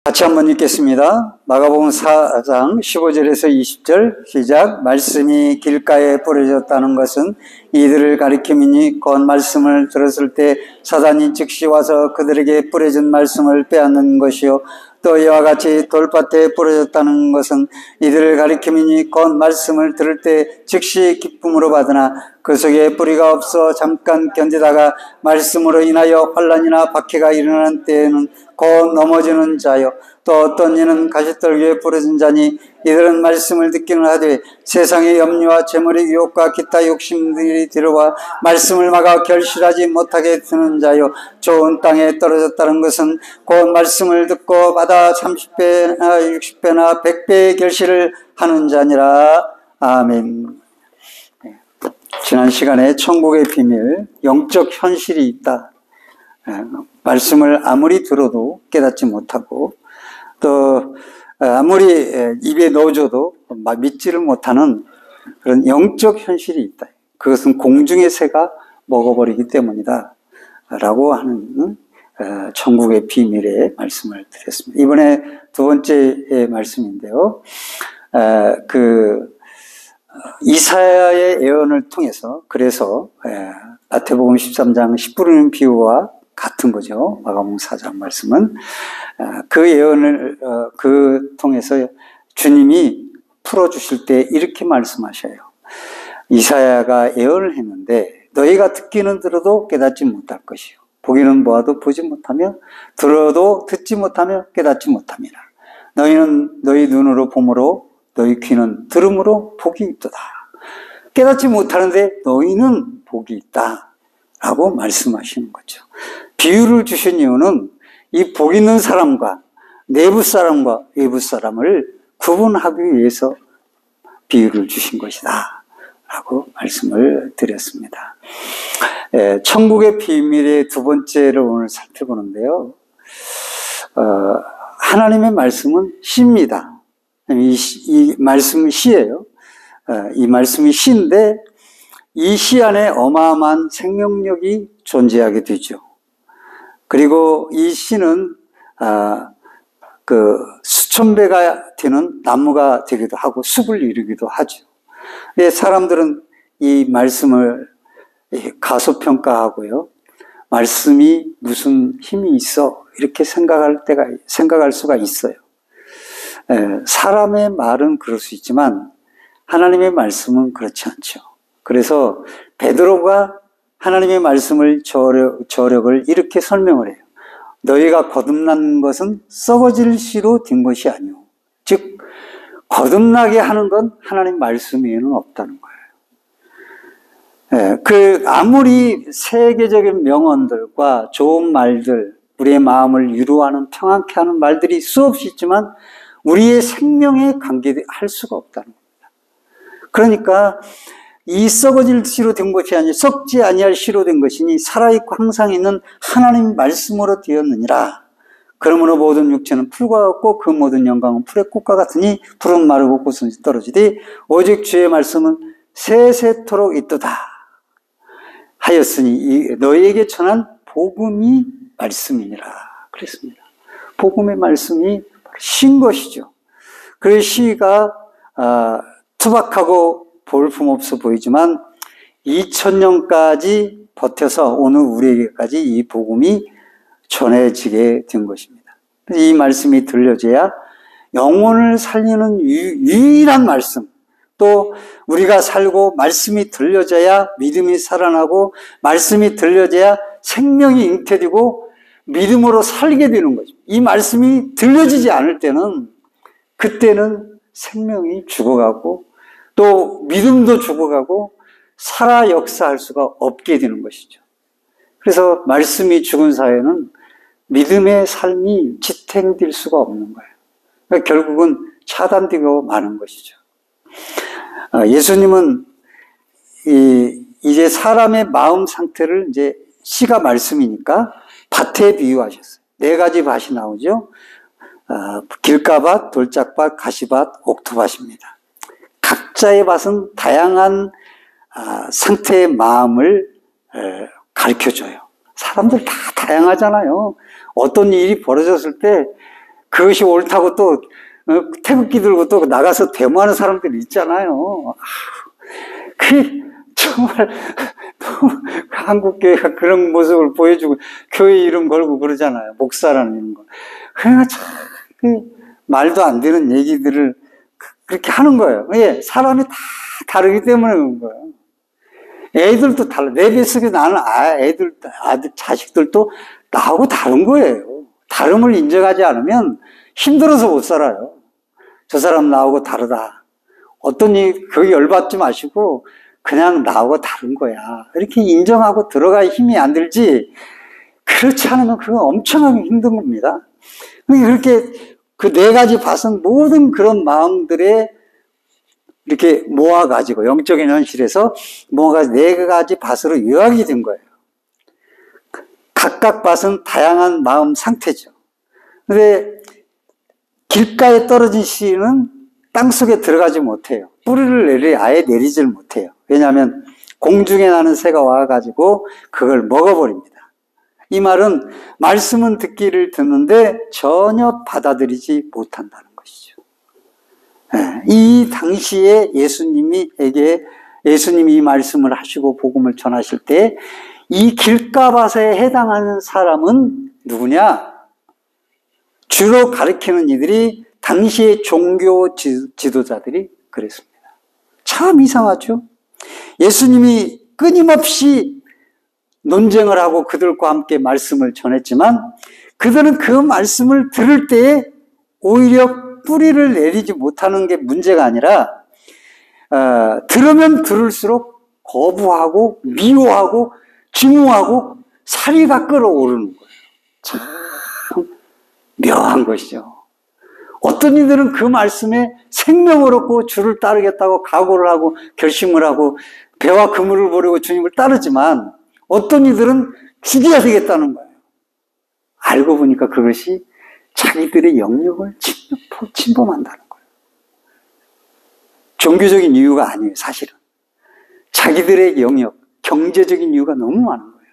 같이 한번 읽겠습니다. 마가복음 4장 15절에서 20절 시작. 말씀이 길가에 뿌려졌다는 것은 이들을 가리킴이니 곧 말씀을 들었을 때 사단이 즉시 와서 그들에게 뿌려진 말씀을 빼앗는 것이요, 또 이와 같이 돌밭에 뿌려졌다는 것은 이들을 가리킴이니 곧 말씀을 들을 때 즉시 기쁨으로 받으나 그 속에 뿌리가 없어 잠깐 견디다가 말씀으로 인하여 환난이나 박해가 일어나는 때에는 곧 넘어지는 자요, 또 어떤 이는 가시떨기에 뿌려진 자니 이들은 말씀을 듣기는 하되 세상의 염려와 재물의 유혹과 기타 욕심들이 들어와 말씀을 막아 결실하지 못하게 되는 자요, 좋은 땅에 떨어졌다는 것은 곧 말씀을 듣고 받아 30배나 60배나 100배의 결실을 하는 자니라. 아멘. 지난 시간에 천국의 비밀, 영적 현실이 있다. 말씀을 아무리 들어도 깨닫지 못하고 또 아무리 입에 넣어줘도 믿지를 못하는 그런 영적 현실이 있다. 그것은 공중의 새가 먹어버리기 때문이다 라고 하는 천국의 비밀의 말씀을 드렸습니다. 이번에 두 번째 말씀인데요, 이사야의 예언을 통해서, 그래서 마태복음 13장 씨 뿌리는 비유와 같은 거죠. 마가복음 4장 말씀은 그 예언을 통해서 주님이 풀어주실 때 이렇게 말씀하셔요. 이사야가 예언을 했는데 너희가 듣기는 들어도 깨닫지 못할 것이요, 보기는 보아도 보지 못하며 들어도 듣지 못하며 깨닫지 못함이라. 너희는 너희 눈으로 봄으로 너희 귀는 들음으로 복이 있도다. 깨닫지 못하는데 너희는 복이 있다 라고 말씀하시는 거죠. 비유를 주신 이유는 이 복 있는 사람과 내부 사람과 외부 사람을 구분하기 위해서 비유를 주신 것이다 라고 말씀을 드렸습니다. 천국의 비밀의 두 번째를 오늘 살펴보는데요, 하나님의 말씀은 시입니다. 이 말씀은 시예요. 이 말씀이 시인데 이 시 안에 어마어마한 생명력이 존재하게 되죠. 그리고 이 시는 수천 배가 되는 나무가 되기도 하고 숲을 이루기도 하죠. 사람들은 이 말씀을 가소평가하고요, 말씀이 무슨 힘이 있어 이렇게 생각할 수가 있어요. 사람의 말은 그럴 수 있지만 하나님의 말씀은 그렇지 않죠. 그래서 베드로가 하나님의 말씀을 저력을 이렇게 설명을 해요. 너희가 거듭난 것은 썩어질 씨로 된 것이 아니오. 즉 거듭나게 하는 건 하나님 말씀 외에는 없다는 거예요. 아무리 세계적인 명언들과 좋은 말들, 우리의 마음을 위로하는 평안케 하는 말들이 수없이 있지만 우리의 생명에 관계할 수가 없다는 겁니다. 그러니까 이 썩어질 씨로 된 것이 아니 썩지 아니할 씨로 된 것이니 살아있고 항상 있는 하나님 말씀으로 되었느니라. 그러므로 모든 육체는 풀과 같고 그 모든 영광은 풀의 꽃과 같으니 풀은 마르고 꽃은 떨어지되 오직 주의 말씀은 세세토록 있도다 하였으니 너희에게 전한 복음이 말씀이니라 그랬습니다. 복음의 말씀이 시인 것이죠. 그 시가 투박하고 볼품없어 보이지만 2000년까지 버텨서 오늘 우리에게까지 이 복음이 전해지게 된 것입니다. 이 말씀이 들려져야 영혼을 살리는 유일한 말씀, 또 우리가 살고 말씀이 들려져야 믿음이 살아나고 말씀이 들려져야 생명이 잉태되고 믿음으로 살게 되는 거죠. 이 말씀이 들려지지 않을 때는 그때는 생명이 죽어가고 또 믿음도 죽어가고 살아 역사할 수가 없게 되는 것이죠. 그래서 말씀이 죽은 사회는 믿음의 삶이 지탱될 수가 없는 거예요. 그러니까 결국은 차단되고 마는 것이죠. 예수님은 이제 사람의 마음 상태를 이제 시가 말씀이니까 밭에 비유하셨어요. 4가지 밭이 나오죠. 길가밭, 돌짝밭, 가시밭, 옥토밭입니다. 각자의 밭은 다양한 상태의 마음을 가르쳐줘요. 사람들 다 다양하잖아요. 어떤 일이 벌어졌을 때 그것이 옳다고 또 태극기 들고 또 나가서 데모하는 사람들이 있잖아요. 그 정말 한국교회가 그런 모습을 보여주고 교회 이름 걸고 그러잖아요. 목사라는 이런 거. 그러니까 참 말도 안 되는 얘기들을 그렇게 하는 거예요. 예, 사람이 다 다르기 때문에 그런 거예요. 애들도 달라. 내 뱃속에 나는 애들, 아들, 자식들도 나하고 다른 거예요. 다름을 인정하지 않으면 힘들어서 못 살아요. 저 사람 나하고 다르다. 어떤 일, 그게 열받지 마시고 그냥 나하고 다른 거야. 이렇게 인정하고 들어가야 힘이 안 들지. 그렇지 않으면 그건 엄청나게 힘든 겁니다. 그렇게 그 네 가지 밭은 모든 그런 마음들에 이렇게 모아가지고 영적인 현실에서 모아가지고 네 가지 밭으로 요약이 된 거예요. 각각 밭은 다양한 마음 상태죠. 근데 길가에 떨어진 씨는 땅속에 들어가지 못해요. 뿌리를 아예 내리질 못해요. 왜냐하면 공중에 나는 새가 와가지고 그걸 먹어버립니다. 이 말은 말씀은 듣기를 듣는데 전혀 받아들이지 못한다는 것이죠. 이 당시에 예수님이 이 말씀을 하시고 복음을 전하실 때 이 길가밭에 해당하는 사람은 누구냐? 주로 가르치는 이들이 당시의 종교 지도자들이 그랬습니다. 참 이상하죠? 예수님이 끊임없이 논쟁을 하고 그들과 함께 말씀을 전했지만 그들은 그 말씀을 들을 때에 오히려 뿌리를 내리지 못하는 게 문제가 아니라 들으면 들을수록 거부하고 미워하고 증오하고 사리가 끓어오르는 거예요. 참 묘한 것이죠. 어떤 이들은 그 말씀에 생명을 얻고 주를 따르겠다고 각오를 하고 결심을 하고 배와 그물을 버리고 주님을 따르지만 어떤 이들은 죽여야 되겠다는 거예요. 알고 보니까 그것이 자기들의 영역을 침범한다는 거예요. 종교적인 이유가 아니에요, 사실은. 자기들의 영역, 경제적인 이유가 너무 많은 거예요.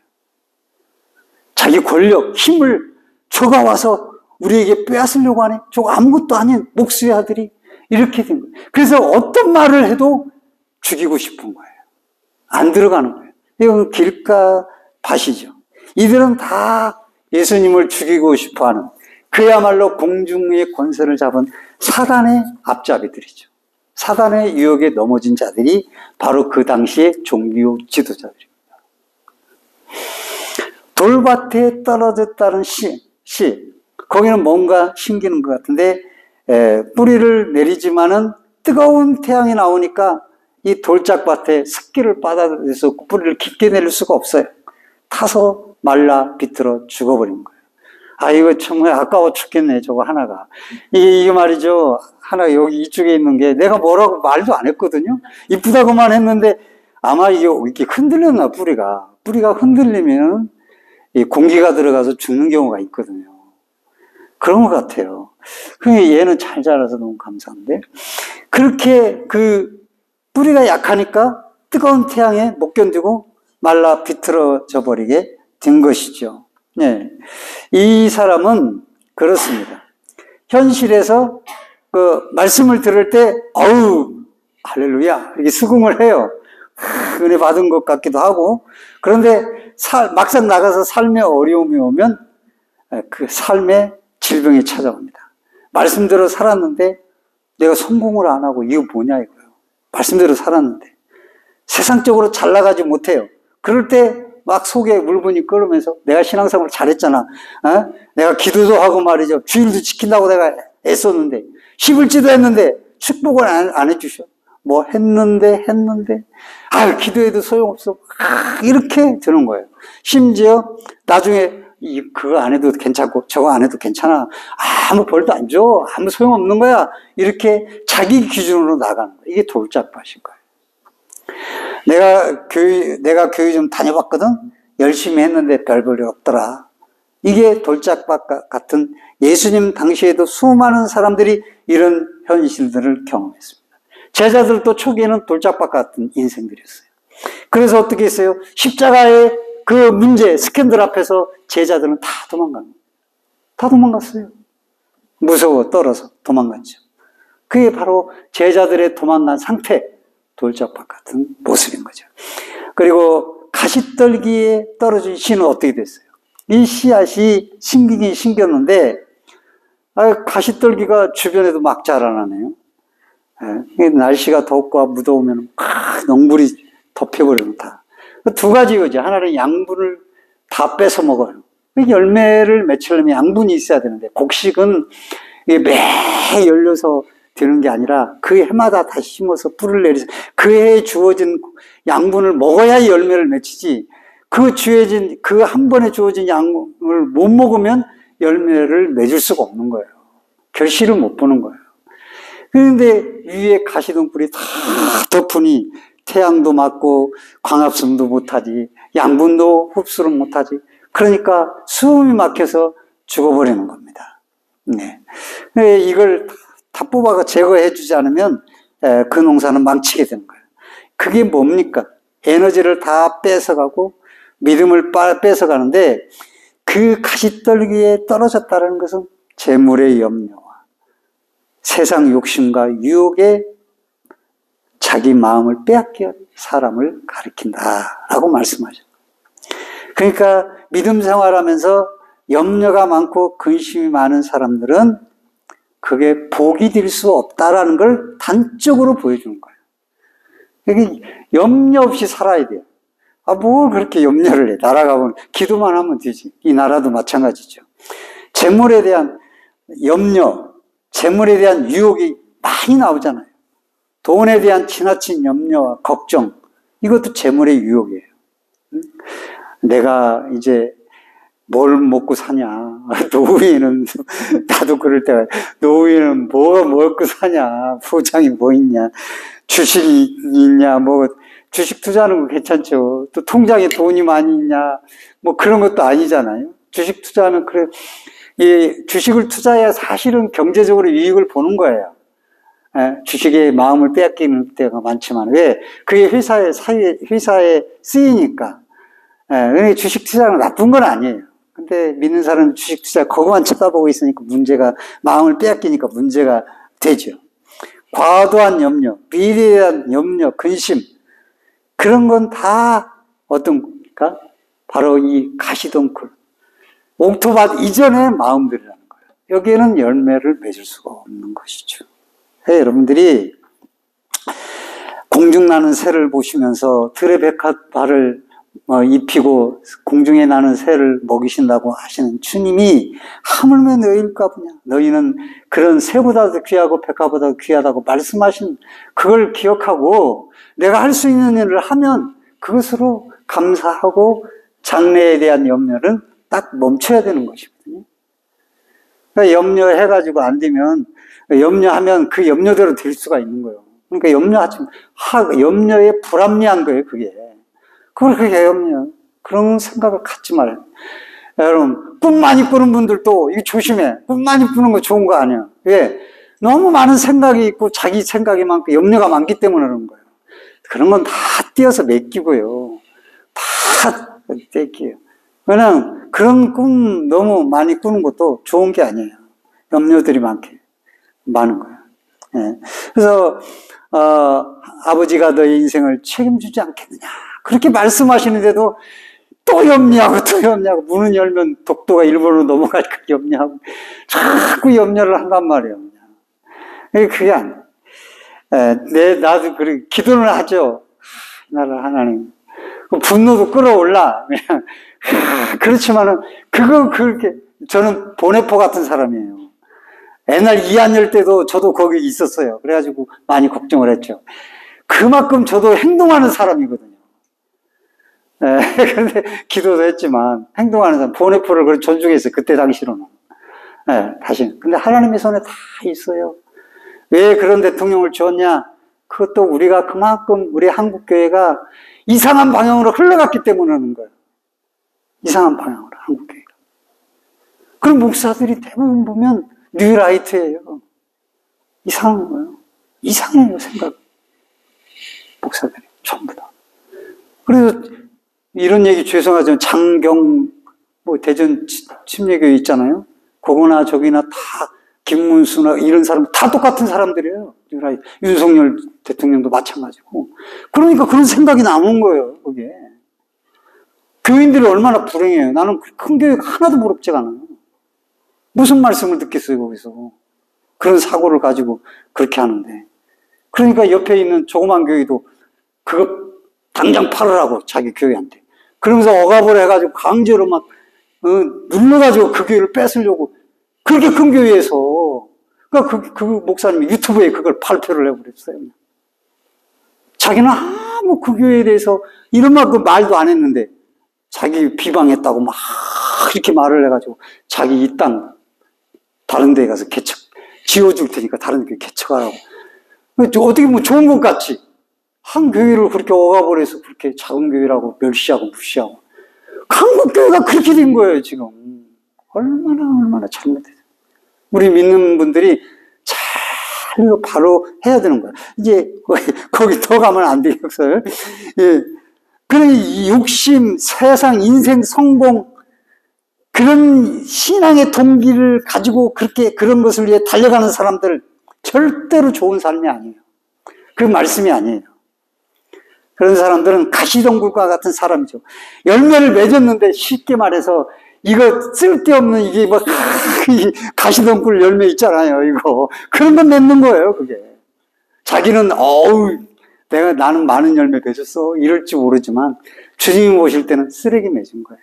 자기 권력, 힘을 저가 와서 우리에게 빼앗으려고 하네. 저거 아무것도 아닌 목수의 아들이 이렇게 된 거예요. 그래서 어떤 말을 해도 죽이고 싶은 거예요. 안 들어가는 거예요. 이건 길가밭이죠. 이들은 다 예수님을 죽이고 싶어하는 그야말로 공중의 권세를 잡은 사단의 앞잡이들이죠. 사단의 유혹에 넘어진 자들이 바로 그 당시의 종교 지도자들입니다. 돌밭에 떨어졌다는 씨 거기는 뭔가 심기는 것 같은데 뿌리를 내리지만은 뜨거운 태양이 나오니까 이 돌짝밭에 습기를 받아들여서 뿌리를 깊게 내릴 수가 없어요. 타서 말라 비틀어 죽어버린 거예요. 아, 이거 정말 아까워 죽겠네, 저거 하나가. 이게 말이죠. 하나 여기 이쪽에 있는 게 내가 뭐라고 말도 안 했거든요. 이쁘다고만 했는데 아마 이게 이렇게 흔들렸나, 뿌리가. 뿌리가 흔들리면 이 공기가 들어가서 죽는 경우가 있거든요. 그런 것 같아요. 그러니까 얘는 잘 자라서 너무 감사한데. 그렇게 그 뿌리가 약하니까 뜨거운 태양에 못 견디고 말라 비틀어져 버리게 된 것이죠. 네. 이 사람은 그렇습니다. 현실에서 그 말씀을 들을 때, 어우, 할렐루야, 이렇게 수긍을 해요. 은혜 받은 것 같기도 하고. 그런데 막상 나가서 삶의 어려움이 오면 그 삶에 질병이 찾아옵니다. 말씀대로 살았는데 내가 성공을 안 하고 이거 뭐냐 이거예요. 말씀대로 살았는데 세상적으로 잘 나가지 못해요. 그럴 때 막 속에 물분이 끓으면서 내가 신앙생활 잘했잖아. 내가 기도도 하고 말이죠. 주일도 지킨다고 내가 애썼는데 10일치도 했는데 축복을 안 해주셔. 뭐 했는데 기도해도 소용없어. 이렇게 되는 거예요. 심지어 나중에 그거 안 해도 괜찮고 저거 안 해도 괜찮아. 아무 벌도 안 줘. 아무 소용없는 거야. 이렇게 자기 기준으로 나가는 거예요. 이게 돌짝밭인 거예요. 내가 교회 좀 다녀봤거든? 열심히 했는데 별 볼일 없더라. 이게 돌짝밭 같은 예수님 당시에도 수많은 사람들이 이런 현실들을 경험했습니다. 제자들도 초기에는 돌짝밭 같은 인생들이었어요. 그래서 어떻게 했어요? 십자가의 그 문제, 스캔들 앞에서 제자들은 다 도망갔어요. 무서워 떨어서 도망갔죠. 그게 바로 제자들의 도망간 상태, 돌짝밭 같은 모습인 거죠. 그리고 가시떨기에 떨어진 씨는 어떻게 됐어요? 이 씨앗이 심기긴 심겼는데 가시떨기가 주변에도 막 자라나네요. 날씨가 덥고 무더우면 농불이 덮여버리면 다. 두 가지 거죠. 하나는 양분을 다 뺏어 먹어요. 열매를 맺히려면 양분이 있어야 되는데 곡식은 매 열려서 되는 게 아니라 그 해마다 다시 심어서 뿌리를 내려서 그 해에 주어진 양분을 먹어야 열매를 맺히지, 그 한 번에 주어진 양분을 못 먹으면 열매를 맺을 수가 없는 거예요. 결실을 못 보는 거예요. 그런데 위에 가시덤불이 다 덮으니 태양도 맞고 광합성도 못하지, 양분도 흡수를 못하지. 그러니까 수음이 막혀서 죽어버리는 겁니다. 네. 이걸 다 뽑아가 제거해 주지 않으면 그 농사는 망치게 되는 거예요. 그게 뭡니까? 에너지를 다 뺏어가고 믿음을 뺏어가는데, 그 가시떨기에 떨어졌다는 것은 재물의 염려와 세상 욕심과 유혹에 자기 마음을 빼앗겨 사람을 가리킨다라고 말씀하죠. 그러니까 믿음 생활하면서 염려가 많고 근심이 많은 사람들은 그게 복이 될 수 없다라는 걸 단적으로 보여주는 거예요. 그러니까 염려 없이 살아야 돼요. 뭘 그렇게 염려를 해. 나라가 기도만 하면 되지. 이 나라도 마찬가지죠. 재물에 대한 염려, 재물에 대한 유혹이 많이 나오잖아요. 돈에 대한 지나친 염려와 걱정, 이것도 재물의 유혹이에요. 내가 이제 뭘 먹고 사냐. 노후에는, 나도 그럴 때가, 노후에는 뭐가 먹고 사냐. 포장이 뭐 있냐. 주식이 있냐. 주식 투자하는 거 괜찮죠. 또 통장에 돈이 많이 있냐. 그런 것도 아니잖아요. 주식 투자하면, 주식을 투자해야 사실은 경제적으로 이익을 보는 거예요. 주식에 마음을 빼앗기는 때가 많지만, 왜? 그게 회사에 쓰이니까. 주식 투자는 나쁜 건 아니에요. 근데 믿는 사람은 주식 투자 그거만 쳐다보고 있으니까 마음을 빼앗기니까 문제가 되죠. 과도한 염려, 미래에 대한 염려, 근심, 그런 건 다 어떤 겁니까? 바로 이 가시덤불, 옥토밭 이전의 마음들이라는 거예요. 여기에는 열매를 맺을 수가 없는 것이죠. 여러분들이 공중 나는 새를 보시면서 들의 백합화를 입히고 공중에 나는 새를 먹이신다고 하시는 주님이 하물며 너희일까 보냐. 너희는 그런 새보다도 귀하고 백합보다도 귀하다고 말씀하신 그걸 기억하고 내가 할 수 있는 일을 하면 그것으로 감사하고 장래에 대한 염려는 딱 멈춰야 되는 것이거든요. 그러니까 염려해가지고 안 되면, 염려하면 그 염려대로 될 수가 있는 거예요. 그러니까 염려에 불합리한 거예요, 그게. 그걸 그렇게 염려. 그런 생각을 갖지 말아요. 여러분, 꿈 많이 꾸는 분들도 이거 조심해. 꿈 많이 꾸는 거 좋은 거 아니야. 왜? 너무 많은 생각이 있고 자기 생각이 많고 염려가 많기 때문에 그런 거예요. 그런 건 다 띄어서 맡기고요. 다 떼기요. 그냥 그런 꿈 너무 많이 꾸는 것도 좋은 게 아니에요. 염려들이 많은 거예요. 예. 그래서 아버지가 너의 인생을 책임지지 않겠느냐 그렇게 말씀하시는데도 또 염려하고 문을 열면 독도가 일본으로 넘어갈까 염려하고 자꾸 염려를 한단 말이에요. 그게 아니에요. 나도 그렇게 기도를 하죠. 나를 하나님. 분노도 끌어올라. 그냥 그렇지만은 그렇게 저는 보네포 같은 사람이에요. 옛날 이한열 때도 저도 거기 있었어요. 그래가지고 많이 걱정을 했죠. 그만큼 저도 행동하는 사람이거든요. 그런데 기도도 했지만 행동하는 사람, 보네포를 그걸 존중했어요. 그때 당시로는. 다시. 근데 하나님의 손에 다 있어요. 왜 그런 대통령을 주었냐? 그것도 우리가 그만큼 우리 한국교회가 이상한 방향으로 흘러갔기 때문에 하는 거예요. 이상한 방향으로 한국교회가. 그럼 목사들이 대부분 보면 뉴라이트예요. 이상한 거예요. 이상해요, 생각. 목사들이 전부 다. 그래서 이런 얘기 죄송하지만 장경 대전 침례교회 있잖아요. 거기나 저기나 다 김문수나 이런 사람 다 똑같은 사람들이에요. 윤석열 대통령도 마찬가지고. 그러니까 그런 생각이 남은 거예요, 그게. 교인들이 얼마나 불행해요. 나는 큰 교회 하나도 부럽지가 않아요. 무슨 말씀을 듣겠어요, 거기서. 그런 사고를 가지고 그렇게 하는데. 그러니까 옆에 있는 조그만 교회도 그거 당장 팔으라고, 자기 교회한테. 그러면서 억압을 해가지고 강제로 막, 눌러가지고 그 교회를 뺏으려고. 그렇게 큰 교회에서. 그러니까 그 목사님이 유튜브에 그걸 발표를 해버렸어요. 자기는 아무 그 교회에 대해서 이런 말도 안 했는데, 자기 비방했다고 막 이렇게 말을 해가지고, 자기 이 땅 다른 데 가서 지어줄 테니까 다른 데 개척하라고. 어떻게 보면 좋은 것 같지. 한 교회를 그렇게 억압을 해서 그렇게 작은 교회라고 멸시하고 무시하고. 한국 교회가 그렇게 된 거예요, 지금. 얼마나 잘못해서. 우리 믿는 분들이 잘 바로 해야 되는 거예요. 이제 거기 더 가면 안 되겠어요. 예. 그런 욕심, 세상, 인생, 성공, 그런 신앙의 동기를 가지고 그렇게 그런 것을 위해 달려가는 사람들 절대로 좋은 삶이 아니에요. 그 말씀이 아니에요. 그런 사람들은 가시덤불과 같은 사람이죠. 열매를 맺었는데 쉽게 말해서 이거 쓸데없는 이게 뭐 가시덤불 열매 있잖아요. 이거 그런 건 맺는 거예요. 그게 자기는 나는 많은 열매 맺었어 이럴지 모르지만 주님이 보실 때는 쓰레기 맺은 거예요.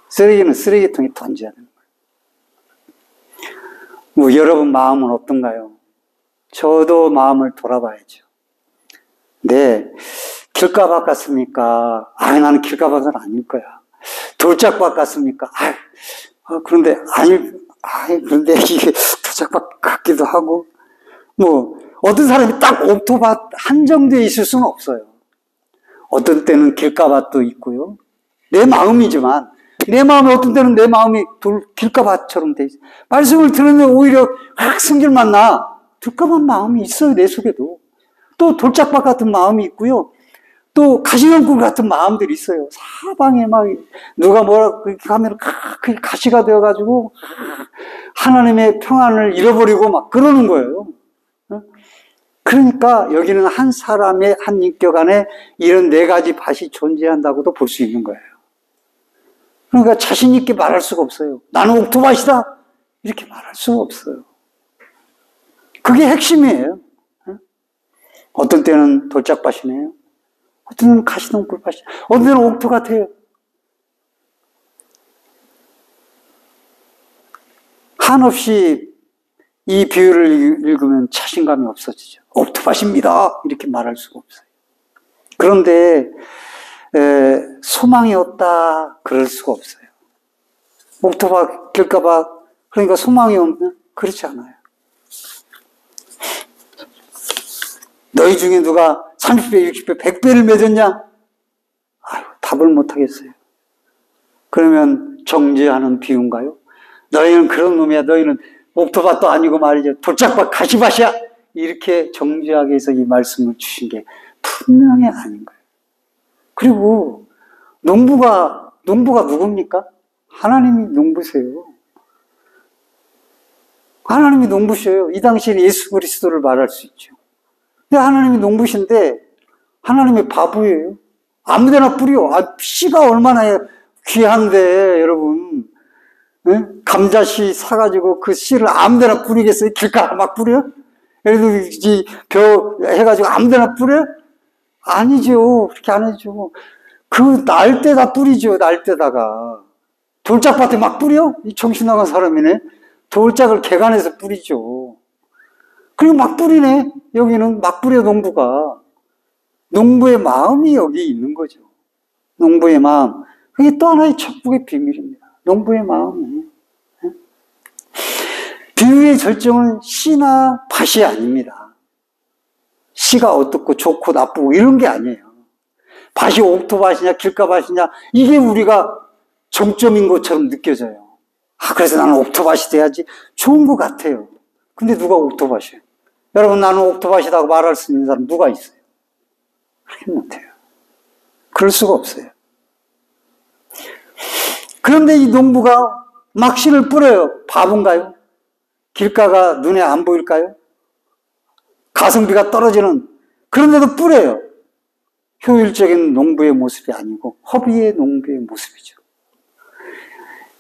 쓰레기는 쓰레기통에 던져야 되는 거예요. 뭐 여러분 마음은 어떤가요? 저도 마음을 돌아봐야죠. 네, 길가밭 같습니까? 나는 길가밭은 아닐 거야. 돌짝밭 같습니까? 그런데 그런데 이게 돌짝밭 같기도 하고, 뭐 어떤 사람이 딱 옥토밭 한정되어 있을 수는 없어요. 어떤 때는 길가밭도 있고요. 내 마음이지만 내 마음이 어떤 때는 내 마음이 길가밭처럼 돼 있어요. 말씀을 들으면 오히려 성질만 나. 들까만 마음이 있어요, 내 속에도. 또 돌짝밭 같은 마음이 있고요. 또 가시덤불 같은 마음들이 있어요. 사방에 막 누가 뭐라 그렇게 하면 그게 가시가 되어가지고 하나님의 평안을 잃어버리고 막 그러는 거예요. 그러니까 여기는 한 사람의 한 인격 안에 이런 네 가지 밭이 존재한다고도 볼 수 있는 거예요. 그러니까 자신 있게 말할 수가 없어요. 나는 옥토밭이다 이렇게 말할 수가 없어요. 그게 핵심이에요. 어떤 때는 돌짝밭이네요. 어떤 때는 가시덤불밭이에요. 어떤 때는 옥토 같아요. 한없이 이 비유를 읽으면 자신감이 없어지죠. 옥토밭입니다. 이렇게 말할 수가 없어요. 그런데 소망이 없다. 그럴 수가 없어요. 옥토밭, 길가밭, 그러니까 소망이 없나? 그렇지 않아요. 너희 중에 누가 30배, 60배, 100배를 맺었냐? 답을 못하겠어요. 그러면 정죄하는 비유인가요? 너희는 그런 놈이야. 너희는 옥토밭도 아니고 말이죠. 돌짝밭, 가시밭이야. 이렇게 정죄하기 위해서 이 말씀을 주신 게 분명히 아닌 거예요. 그리고 농부가 누굽니까? 하나님이 농부세요. 하나님이 농부셔요. 이 당시에 예수 그리스도를 말할 수 있죠. 근데 하나님이 농부신데 하나님의 바보예요. 아무데나 뿌려. 씨가 얼마나 귀한데 여러분. 네? 감자씨 사가지고 그 씨를 아무데나 뿌리겠어요? 길가에 막 뿌려? 예를 들어 벼 해가지고 아무데나 뿌려? 아니죠. 그렇게 안 해죠. 그 날 때다 뿌리죠. 날 때다가. 돌짝밭에 막 뿌려? 이 정신 나간 사람이네. 돌짝을 개간해서 뿌리죠. 그리고 막 뿌리네. 여기는 막 뿌려 농부가. 농부의 마음이 여기 있는 거죠. 농부의 마음. 그게 또 하나의 축복의 비밀입니다. 농부의 마음이. 비유의 절정은 씨나 밭이 아닙니다. 씨가 어떻고 좋고 나쁘고 이런 게 아니에요. 밭이 옥토밭이냐 길가밭이냐 이게 우리가 정점인 것처럼 느껴져요. 그래서 나는 옥토밭이 돼야지. 좋은 것 같아요. 근데 누가 옥토밭이에요? 여러분 나는 옥토밭이라고 말할 수 있는 사람 누가 있어요? 그렇게 못해요. 그럴 수가 없어요. 그런데 이 농부가 막 씨를 뿌려요. 바본가요? 길가가 눈에 안 보일까요? 가성비가 떨어지는, 그런데도 뿌려요. 효율적인 농부의 모습이 아니고 허비의 농부의 모습이죠.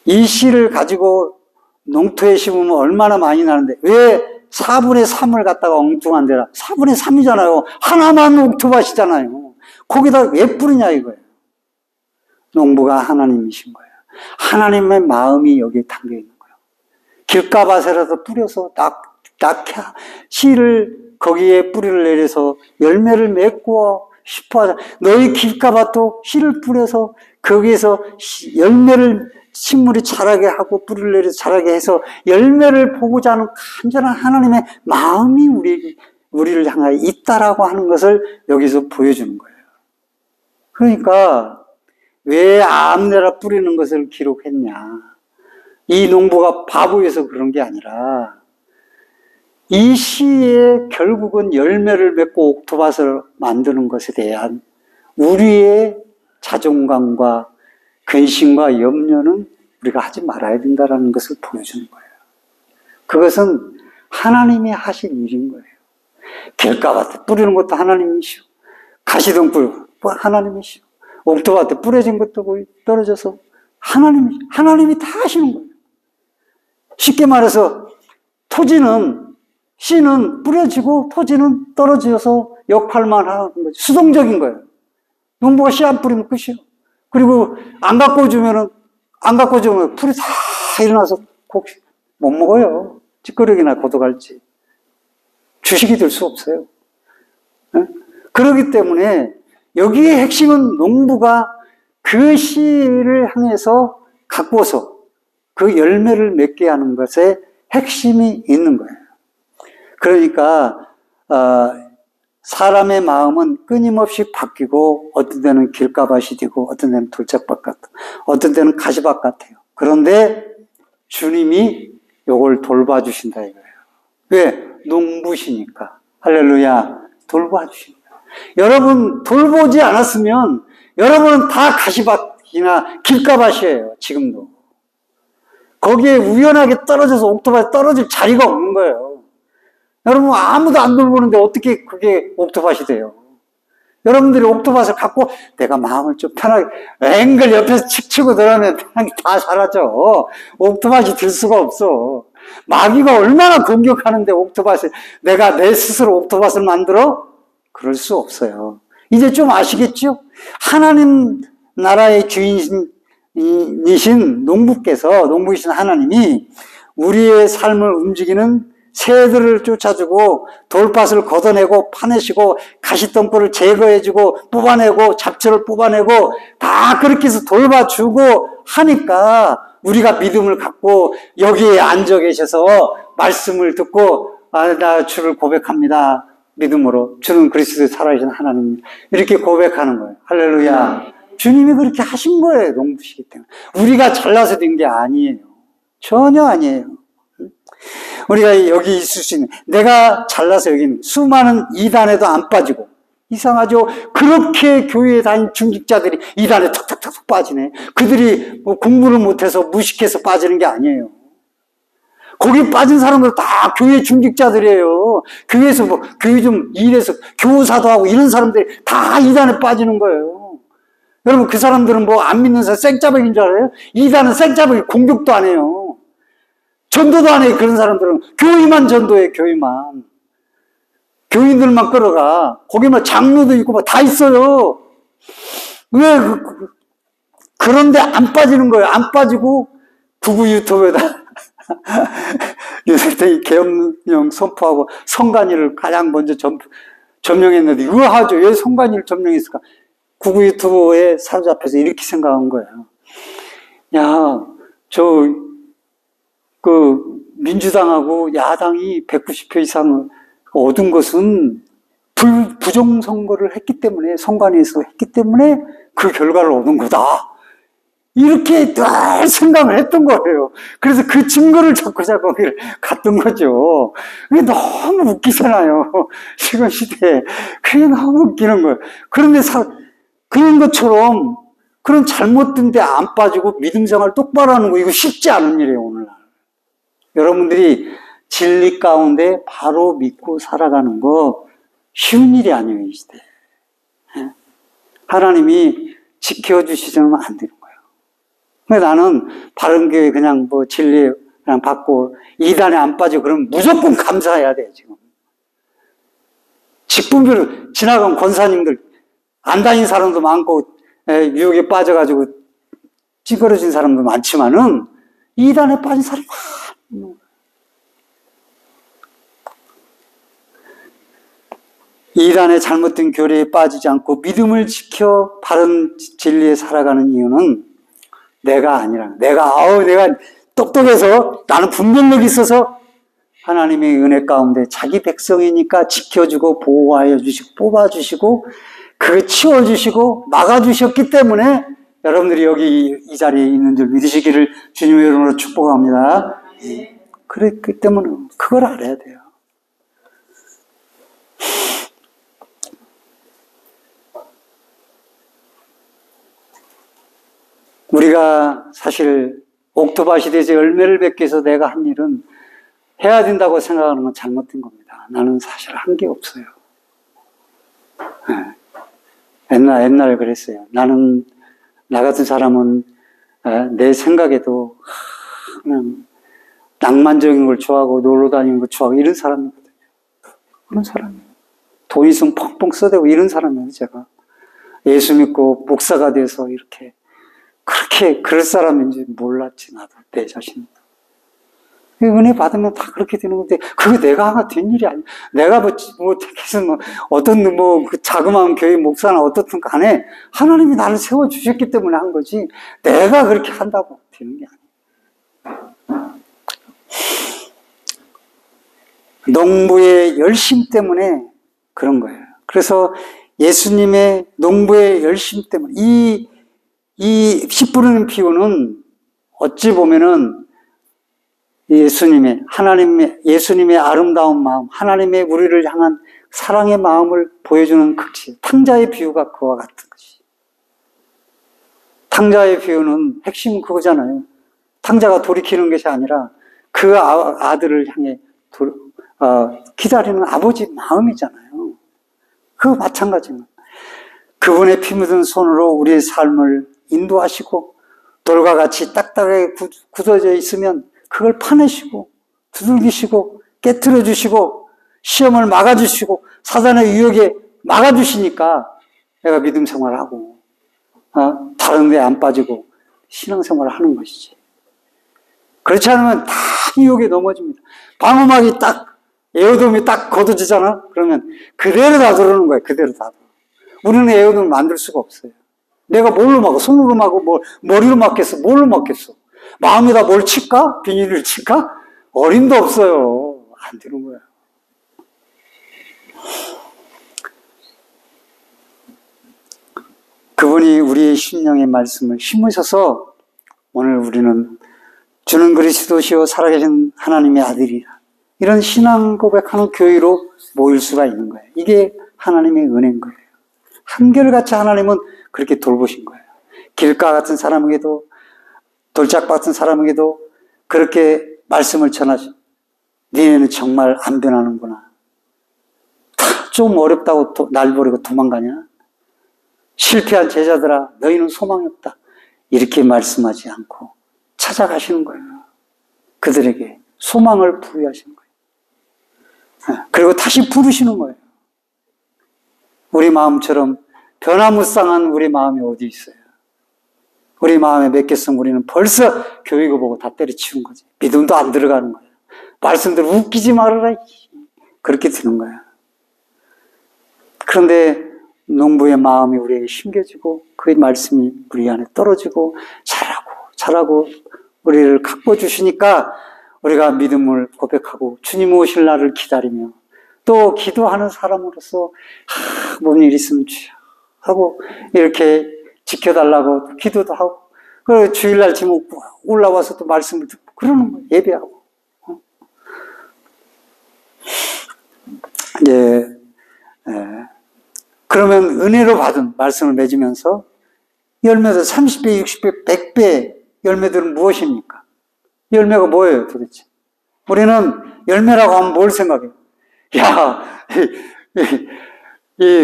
이 씨를 가지고 농토에 심으면 얼마나 많이 나는데 왜 4분의 3을 갖다가 엉뚱한 데라 4분의 3이잖아요. 하나만 옥토밭이잖아요. 거기다 왜 뿌리냐 이거예요. 농부가 하나님이신 거예요. 하나님의 마음이 여기에 담겨 있는 거예요. 길가밭에라도 뿌려서 씨를 거기에 뿌리를 내려서 열매를 맺고 싶어. 너희 길가밭도 씨를 뿌려서 거기에서 열매를 식물이 자라게 하고 뿌리를 내려서 자라게 해서 열매를 보고자 하는 간절한 하나님의 마음이 우리를 향하여 있다라고 하는 것을 여기서 보여주는 거예요. 그러니까 왜 아무데나 뿌리는 것을 기록했냐. 이 농부가 바보여서 그런 게 아니라 이 시에 결국은 열매를 맺고 옥토밭을 만드는 것에 대한 우리의 자존감과 근심과 염려는 우리가 하지 말아야 된다는 것을 보여주는 거예요. 그것은 하나님이 하신 일인 거예요. 길가밭에 뿌리는 것도 하나님이시오. 가시덤 뿌리고 하나님이시오. 옥토밭에 뿌려진 것도 떨어져서 하나님이 다 하시는 거예요. 쉽게 말해서 씨는 뿌려지고 토지는 떨어져서 역할만 하는 거죠. 수동적인 거예요. 농부가 씨 안 뿌리면 끝이에요. 그리고 안 갖고 주면 풀이 다 일어나서 못 먹어요. 찌꺼기나 고독할지. 주식이 될 수 없어요. 네? 그렇기 때문에 여기에 핵심은 농부가 그 씨를 향해서 가꾸어서 그 열매를 맺게 하는 것에 핵심이 있는 거예요. 그러니까 사람의 마음은 끊임없이 바뀌고 어떤 데는 길가밭이 되고 어떤 데는 돌짝밭 같고 어떤 데는 가시밭 같아요. 그런데 주님이 이걸 돌봐주신다 이거예요. 왜? 농부시니까. 할렐루야. 돌봐주신다. 여러분 돌보지 않았으면 여러분은 다 가시밭이나 길가밭이에요. 지금도. 거기에 우연하게 떨어져서 옥토밭에 떨어질 자리가 없는 거예요. 여러분 아무도 안 돌보는데 어떻게 그게 옥토밭이 돼요? 여러분들이 옥토밭을 갖고 내가 마음을 좀 편하게 앵글 옆에서 칙 치고 들어가면 다 사라져. 옥토밭이 될 수가 없어. 마귀가 얼마나 공격하는데 옥토밭을 내가 내 스스로 옥토밭을 만들어? 그럴 수 없어요. 이제 좀 아시겠죠? 하나님 나라의 주인이신 농부이신 하나님이 우리의 삶을 움직이는 새들을 쫓아주고 돌밭을 걷어내고 파내시고 가시덤불을 제거해주고 뽑아내고 잡초를 뽑아내고 다 그렇게 해서 돌봐주고 하니까 우리가 믿음을 갖고 여기에 앉아 계셔서 말씀을 듣고 나 주를 고백합니다. 믿음으로 주는 그리스도의 살아계신 하나님 이렇게 고백하는 거예요. 할렐루야. 주님이 그렇게 하신 거예요. 농부시기 때문에. 우리가 잘나서 된 게 아니에요. 전혀 아니에요. 우리가 여기 있을 수 있는 내가 잘나서 여기 있는 수많은 이단에도 안 빠지고 이상하죠. 그렇게 교회에 다닌 중직자들이 이단에 턱턱턱 빠지네. 그들이 뭐 공부를 못해서 무식해서 빠지는 게 아니에요. 거기 빠진 사람들 다 교회 중직자들이에요. 교회에서 뭐 교회 좀 일해서 교사도 하고 이런 사람들이 다 이단에 빠지는 거예요. 여러분 그 사람들은 뭐 안 믿는 사람 생짜배기인 줄 알아요? 이단은 생짜배기 공격도 안 해요. 전도도 안 해요. 그런 사람들은 교회만 전도해. 교회만 교인들만 끌어가. 거기만 장로도 있고 뭐 다 있어요. 왜 그런데 안 빠지는 거예요. 안 빠지고 구구 유튜브에다 요새 계엄령 선포하고 성관이를 가장 먼저 점령했는데 의아하죠. 왜 성관이를 점령했을까? 구구 유튜브에 사로잡혀서 이렇게 생각한 거예요. 야, 민주당하고 야당이 190표 이상 얻은 것은 부정선거를 했기 때문에, 선관위에서 했기 때문에 그 결과를 얻은 거다. 이렇게 늘 생각을 했던 거예요. 그래서 그 증거를 잡고 거기를 갔던 거죠. 그게 너무 웃기잖아요. 지금 시대에. 그게 너무 웃기는 거예요. 그런데 그런 것처럼 그런 잘못된 데 안 빠지고 믿음 생활 똑바로 하는 거 이거 쉽지 않은 일이에요, 오늘날. 여러분들이 진리 가운데 바로 믿고 살아가는 거 쉬운 일이 아니에요, 이 시대. 하나님이 지켜주시지는 안 되는 거예요. 근데 나는 바른교회 그냥 뭐 진리 그냥 받고 이단에 안 빠지고 그러면 무조건 감사해야 돼요, 지금. 직분별로 지나간 권사님들 안 다닌 사람도 많고 유혹에 빠져가지고 찌그러진 사람도 많지만은 이단에 빠진 사람 많아요. 이단의 잘못된 교리에 빠지지 않고 믿음을 지켜 바른 진리에 살아가는 이유는 내가 아니라 내가 똑똑해서 나는 분별력이 있어서 하나님의 은혜 가운데 자기 백성이니까 지켜주고 보호하여 주시고 뽑아주시고 그 치워주시고 막아주셨기 때문에 여러분들이 여기 이 자리에 있는 줄 믿으시기를 주님의 이름으로 축복합니다. 그렇기 때문에 그걸 알아야 돼요. 우리가 사실 옥토밭이 돼서 열매를 맺기 위해서 내가 한 일은 해야 된다고 생각하는 건 잘못된 겁니다. 나는 사실 한 게 없어요. 옛날에 그랬어요. 나는, 나 같은 사람은 내 생각에도 그냥 낭만적인 걸 좋아하고 놀러 다니는 걸 좋아하고 이런 사람이거든요. 그런 사람이에요. 돈 있으면 펑펑 써대고 이런 사람이에요, 제가. 예수 믿고 목사가 돼서 이렇게 그렇게 그럴 사람인지 몰랐지, 나도 내 자신. 은혜 받으면 다 그렇게 되는 건데 그게 내가 된 일이 아니야. 내가 택해서 어떤 그 자그마한 교회 목사나 어떻든 간에 하나님이 나를 세워 주셨기 때문에 한 거지. 내가 그렇게 한다고 되는 게 아니야. 농부의 열심 때문에 그런 거예요. 그래서 예수님의 농부의 열심 때문에 이 씨 뿌리는 비유는 어찌 보면은 예수님의 아름다운 마음, 하나님의 우리를 향한 사랑의 마음을 보여주는 극치. 탕자의 비유가 그와 같은 것이. 탕자의 비유는 핵심은 그거잖아요. 탕자가 돌이키는 것이 아니라 그 아들을 향해 기다리는 아버지 마음이잖아요. 그거 마찬가지입니다. 그분의 피 묻은 손으로 우리의 삶을 인도하시고 돌과 같이 딱딱하게 굳어져 있으면 그걸 파내시고 두들기시고 깨트려 주시고 시험을 막아주시고 사단의 유혹에 막아주시니까 내가 믿음 생활하고 다른 데 안 빠지고 신앙생활을 하는 것이지. 그렇지 않으면 다 유혹에 넘어집니다. 방음막이 딱 에어돔이 딱 걷어지잖아. 그러면 그대로 다 들어오는 거예요. 그대로 다. 우리는 에어돔을 만들 수가 없어요. 내가 뭘로 막아? 손으로 막고 머리로 막겠어? 뭘로 막겠어? 마음에다 뭘 칠까? 비닐을 칠까? 어림도 없어요. 안 되는 거야. 그분이 우리의 심령의 말씀을 심으셔서 오늘 우리는 주는 그리스도시요 살아계신 하나님의 아들이라 이런 신앙 고백하는 교회로 모일 수가 있는 거예요. 이게 하나님의 은혜인 거예요. 한결같이 하나님은 그렇게 돌보신 거예요. 길가 같은 사람에게도 돌짝 같은 사람에게도 그렇게 말씀을 전하시. 니네는 정말 안 변하는구나. 좀 어렵다고 날 버리고 도망가냐? 실패한 제자들아, 너희는 소망이 없다. 이렇게 말씀하지 않고 찾아가시는 거예요. 그들에게 소망을 부여하시는 거예요. 그리고 다시 부르시는 거예요. 우리 마음처럼 변화무쌍한 우리 마음이 어디 있어요? 우리 마음에 맺겠으면 우리는 벌써 교육을 보고 다 때려치운 거지. 믿음도 안 들어가는 거예요. 말씀들 웃기지 말아라. 그렇게 되는 거야. 그런데 농부의 마음이 우리에게 심겨지고 그 말씀이 우리 안에 떨어지고 자라고 우리를 가꿔주시니까 우리가 믿음을 고백하고 주님 오실 날을 기다리며 또 기도하는 사람으로서 뭔 일 있으면 주여 하고 이렇게 지켜달라고 기도도 하고 그리고 주일날 지금 올라와서 또 말씀을 듣고 그러는 거예요. 예배하고. 그러면 은혜로 받은 말씀을 맺으면서 열매도 30배, 60배, 100배 열매들은 무엇입니까? 열매가 뭐예요 도대체? 우리는 열매라고 하면 뭘 생각해요? 야,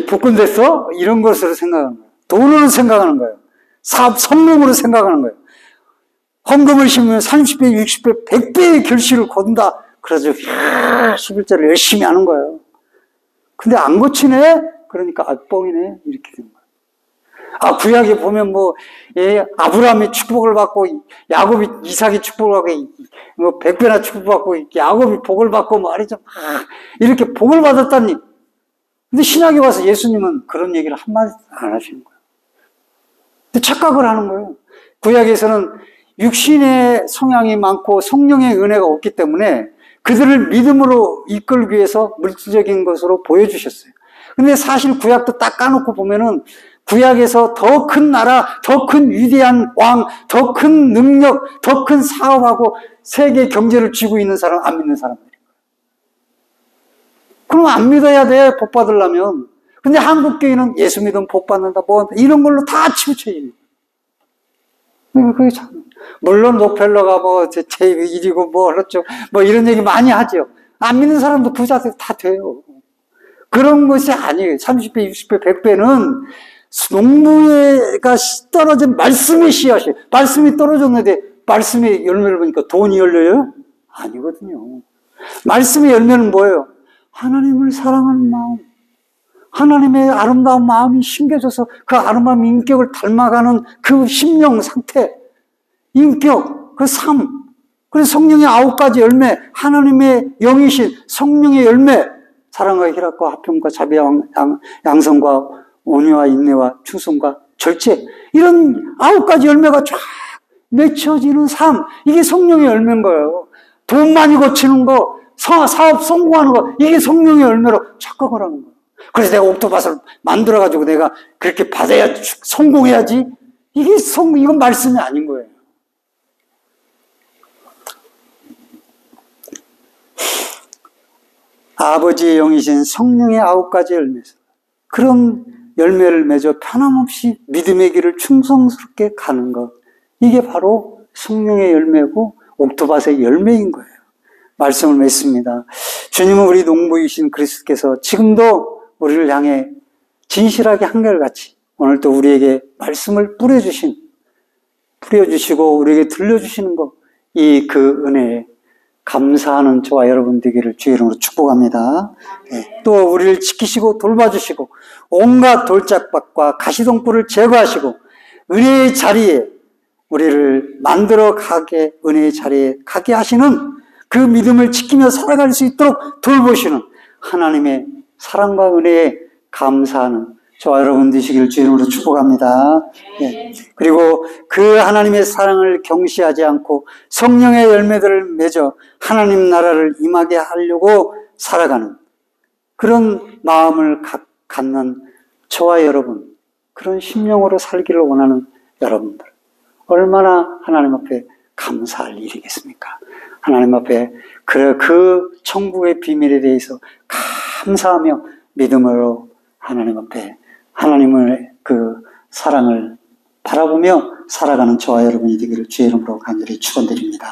복권 됐어? 이런 것으로 생각하는 거예요. 돈으로 생각하는 거예요. 사업 성공으로 생각하는 거예요. 헌금을 심으면 30배, 60배, 100배의 결실을 거둔다. 그래서 11절을 열심히 하는 거예요. 근데 안 고치네? 그러니까 뻥이네. 이렇게 되는 거예요. 구약에 보면 아브라함이 축복을 받고, 야곱이 이삭이 축복을 받고, 100배나 축복받고, 야곱이 복을 받고 말이죠. 이렇게 복을 받았다니. 근데 신약에 와서 예수님은 그런 얘기를 한마디 안 하시는 거예요. 근데 착각을 하는 거예요. 구약에서는 육신의 성향이 많고 성령의 은혜가 없기 때문에 그들을 믿음으로 이끌기 위해서 물질적인 것으로 보여주셨어요. 근데 사실 구약도 딱 까놓고 보면은 구약에서 더 큰 나라, 더 큰 위대한 왕, 더 큰 능력, 더 큰 사업하고 세계 경제를 쥐고 있는 사람, 안 믿는 사람들이에요. 그럼 안 믿어야 돼, 복 받으려면. 근데 한국교회는 예수 믿으면 복 받는다, 이런 걸로 다 치우쳐요. 그게 참. 물론 록펠러가 제1이고 그렇죠. 이런 얘기 많이 하죠. 안 믿는 사람도 부자 다 돼요. 그런 것이 아니에요. 30배, 60배, 100배는 농부가 떨어진 말씀의 씨앗이에요. 말씀이 떨어졌는데 말씀의 열매를 보니까 돈이 열려요? 아니거든요. 말씀의 열매는 뭐예요? 하나님을 사랑하는 마음. 하나님의 아름다운 마음이 심겨져서 그 아름다운 인격을 닮아가는 그 심령 상태, 인격, 그 삶. 그래서 성령의 9가지 열매, 하나님의 영이신 성령의 열매, 사랑과 희락과 화평과 자비와 양성과 온유와 인내와 충성과 절제, 이런 9가지 열매가 쫙 맺혀지는 삶, 이게 성령의 열매인 거예요. 돈 많이 거치는 거, 사업 성공하는 거, 이게 성령의 열매로 착각을 하는 거예요. 그래서 내가 옥토밭을 만들어가지고 내가 그렇게 받아야 성공해야지, 이건 말씀이 아닌 거예요. 아버지의 영이신 성령의 9가지 열매에서 그런 열매를 맺어 편함없이 믿음의 길을 충성스럽게 가는 것, 이게 바로 성령의 열매고 옥토밭의 열매인 거예요. 말씀을 맺습니다. 주님은 우리 농부이신 그리스도께서 지금도 우리를 향해 진실하게 한결같이 오늘도 우리에게 말씀을 뿌려주시고 우리에게 들려주시는 것, 그 은혜에 감사하는 저와 여러분 되기를 주의 이름으로 축복합니다. 또 우리를 지키시고 돌봐주시고 온갖 돌짝밭과 가시덤불을 제거하시고 은혜의 자리에 우리를 만들어 가게, 은혜의 자리에 가게 하시는 그 믿음을 지키며 살아갈 수 있도록 돌보시는 하나님의 사랑과 은혜에 감사하는 저와 여러분 되시기를 주의 이름으로 축복합니다. 그리고 그 하나님의 사랑을 경시하지 않고 성령의 열매들을 맺어 하나님 나라를 임하게 하려고 살아가는 그런 마음을 갖는 저와 여러분, 그런 심령으로 살기를 원하는 여러분들, 얼마나 하나님 앞에 감사할 일이겠습니까? 하나님 앞에 그 천국의 비밀에 대해서 감사하며 믿음으로 하나님 앞에 하나님의 그 사랑을 바라보며 살아가는 저와 여러분이 되기를 주의 이름으로 간절히 축원드립니다.